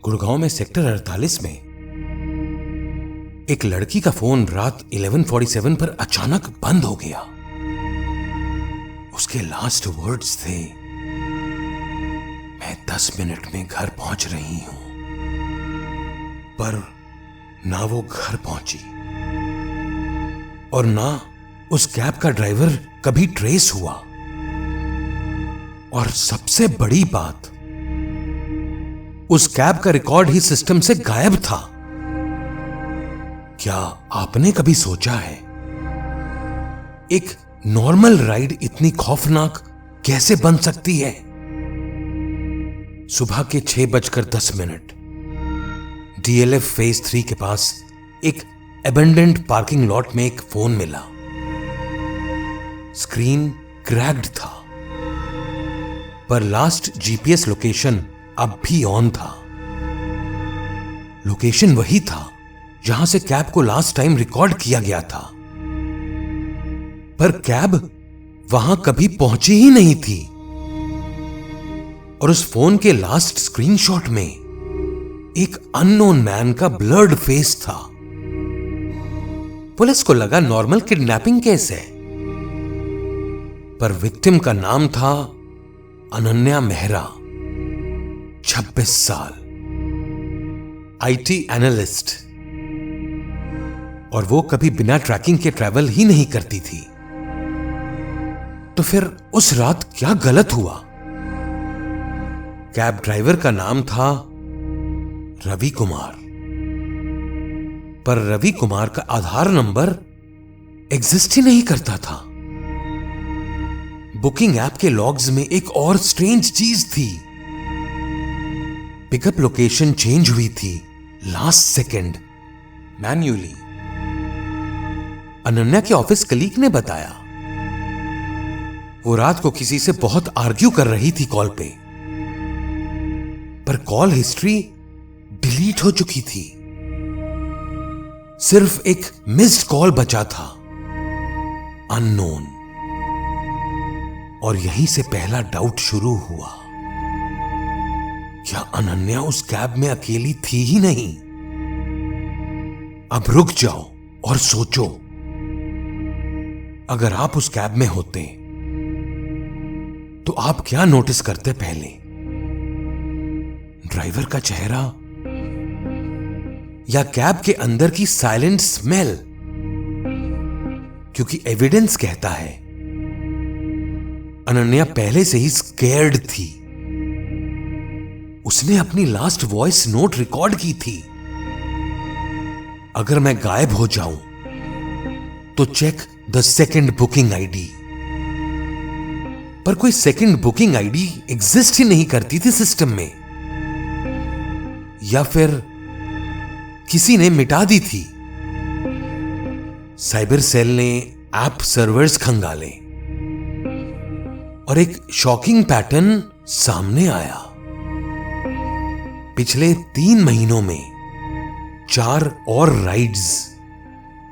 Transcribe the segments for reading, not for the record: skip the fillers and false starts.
गुड़गांव में सेक्टर 48 में एक लड़की का फोन रात 11:47 पर अचानक बंद हो गया। उसके लास्ट वर्ड्स थे, मैं 10 मिनट में घर पहुंच रही हूं। पर ना वो घर पहुंची और ना उस कैब का ड्राइवर कभी ट्रेस हुआ। और सबसे बड़ी बात, उस कैब का रिकॉर्ड ही सिस्टम से गायब था। क्या आपने कभी सोचा है एक नॉर्मल राइड इतनी खौफनाक कैसे बन सकती है? सुबह के 6:10 डीएलएफ फेज 3 के पास एक अबेंडेंट पार्किंग लॉट में एक फोन मिला। स्क्रीन क्रैक्ड था, पर लास्ट जीपीएस लोकेशन अब भी ऑन था। लोकेशन वही था जहां से कैब को लास्ट टाइम रिकॉर्ड किया गया था, पर कैब वहां कभी पहुंची ही नहीं थी। और उस फोन के लास्ट स्क्रीनशॉट में एक अननोन मैन का ब्लर्ड फेस था। पुलिस को लगा नॉर्मल किडनैपिंग केस है, पर विक्टिम का नाम था अनन्या मेहरा, 26 साल, आईटी एनालिस्ट। और वो कभी बिना ट्रैकिंग के ट्रैवल ही नहीं करती थी। तो फिर उस रात क्या गलत हुआ? कैब ड्राइवर का नाम था रवि कुमार, पर रवि कुमार का आधार नंबर एग्जिस्ट ही नहीं करता था। बुकिंग ऐप के लॉग्स में एक और स्ट्रेंज चीज थी। पिकअप लोकेशन चेंज हुई थी लास्ट सेकंड मैन्युअली। अनन्या के ऑफिस कलीग ने बताया वो रात को किसी से बहुत आर्ग्यू कर रही थी कॉल पे, पर कॉल हिस्ट्री डिलीट हो चुकी थी। सिर्फ एक मिस्ड कॉल बचा था, अननोन। और यहीं से पहला डाउट शुरू हुआ। क्या अनन्या उस कैब में अकेली थी ही नहीं? अब रुक जाओ और सोचो, अगर आप उस कैब में होते तो आप क्या नोटिस करते? पहले ड्राइवर का चेहरा या कैब के अंदर की साइलेंट स्मेल? क्योंकि एविडेंस कहता है अनन्या पहले से ही स्केर्ड थी। उसने अपनी लास्ट वॉइस नोट रिकॉर्ड की थी, अगर मैं गायब हो जाऊं तो check the second booking ID. पर कोई सेकंड बुकिंग आईडी एग्जिस्ट ही नहीं करती थी सिस्टम में, या फिर किसी ने मिटा दी थी। साइबर सेल ने ऐप सर्वर्स खंगाले और एक शॉकिंग पैटर्न सामने आया। पिछले 3 महीनों में 4 और राइड्स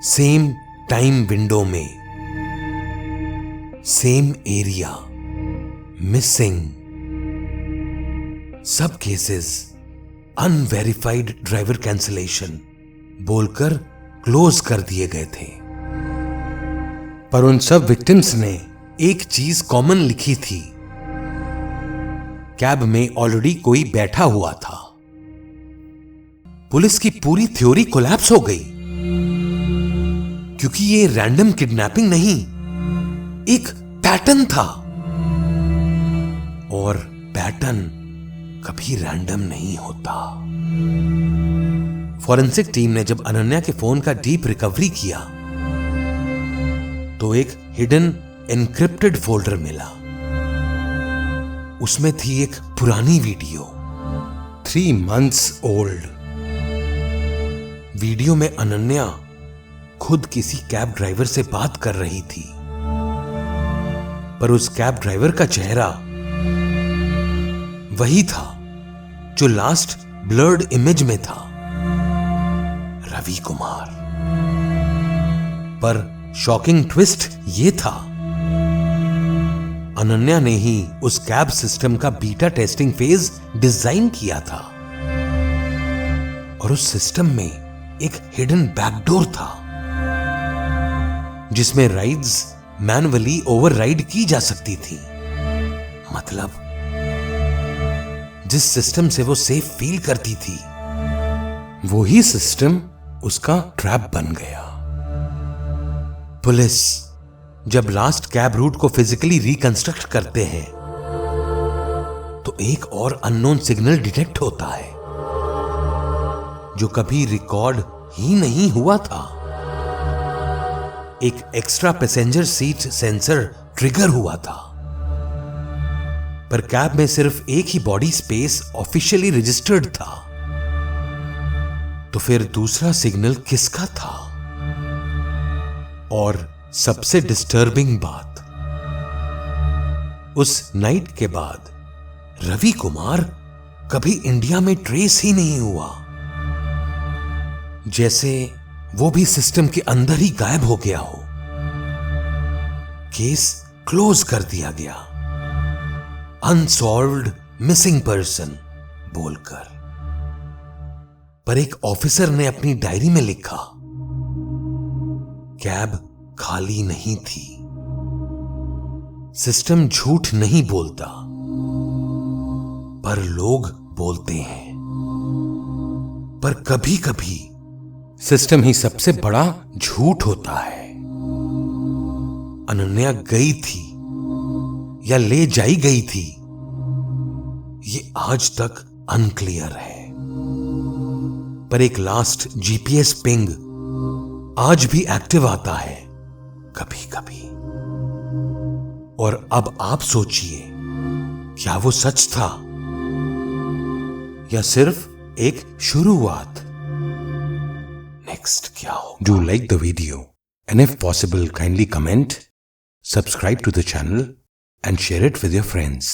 सेम टाइम विंडो में, सेम एरिया, मिसिंग। सब केसेस अनवेरिफाइड ड्राइवर कैंसलेशन बोलकर क्लोज कर दिए गए थे। पर उन सब विक्टिम्स ने एक चीज कॉमन लिखी थी, कैब में ऑलरेडी कोई बैठा हुआ था। पुलिस की पूरी थ्योरी कोलैप्स हो गई, क्योंकि ये रैंडम किडनैपिंग नहीं, एक पैटर्न था। और पैटर्न कभी रैंडम नहीं होता। फॉरेंसिक टीम ने जब अनन्या के फोन का डीप रिकवरी किया तो एक हिडन एन्क्रिप्टेड फोल्डर मिला। उसमें थी एक पुरानी वीडियो, 3 months ओल्ड। वीडियो में अनन्या खुद किसी कैब ड्राइवर से बात कर रही थी, पर उस कैब ड्राइवर का चेहरा वही था जो लास्ट ब्लर्ड इमेज में था, रवि कुमार। पर शॉकिंग ट्विस्ट ये था, अनन्या ने ही उस कैब सिस्टम का बीटा टेस्टिंग फेज डिजाइन किया था। और उस सिस्टम में एक हिडन बैकडोर था जिसमें राइड्स मैनुअली ओवरराइड की जा सकती थी। मतलब जिस सिस्टम से वो सेफ फील करती थी वही सिस्टम उसका ट्रैप बन गया। पुलिस जब लास्ट कैब रूट को फिजिकली रिकंस्ट्रक्ट करते हैं तो एक और अननोन सिग्नल डिटेक्ट होता है जो कभी रिकॉर्ड ही नहीं हुआ था। एक extra passenger seat sensor trigger हुआ था, पर कैब में सिर्फ एक ही बॉडी स्पेस ऑफिशियली रजिस्टर्ड था। तो फिर दूसरा सिग्नल किसका था? और सबसे डिस्टर्बिंग बात, उस नाइट के बाद रवि कुमार कभी इंडिया में ट्रेस ही नहीं हुआ, जैसे वो भी सिस्टम के अंदर ही गायब हो गया हो। केस क्लोज कर दिया गया, अनसॉल्व्ड मिसिंग पर्सन बोलकर। पर एक ऑफिसर ने अपनी डायरी में लिखा, कैब खाली नहीं थी। सिस्टम झूठ नहीं बोलता, पर लोग बोलते हैं। पर कभी कभी सिस्टम ही सबसे बड़ा झूठ होता है। अनन्या गई थी या ले जाई गई थी, ये आज तक अनक्लियर है। पर एक लास्ट जीपीएस पिंग आज भी एक्टिव आता है कभी कभी। और अब आप सोचिए, क्या वो सच था या सिर्फ एक शुरुआत? नेक्स्ट क्या हो? Do like the video and if possible kindly comment, subscribe to the channel and share it with your friends.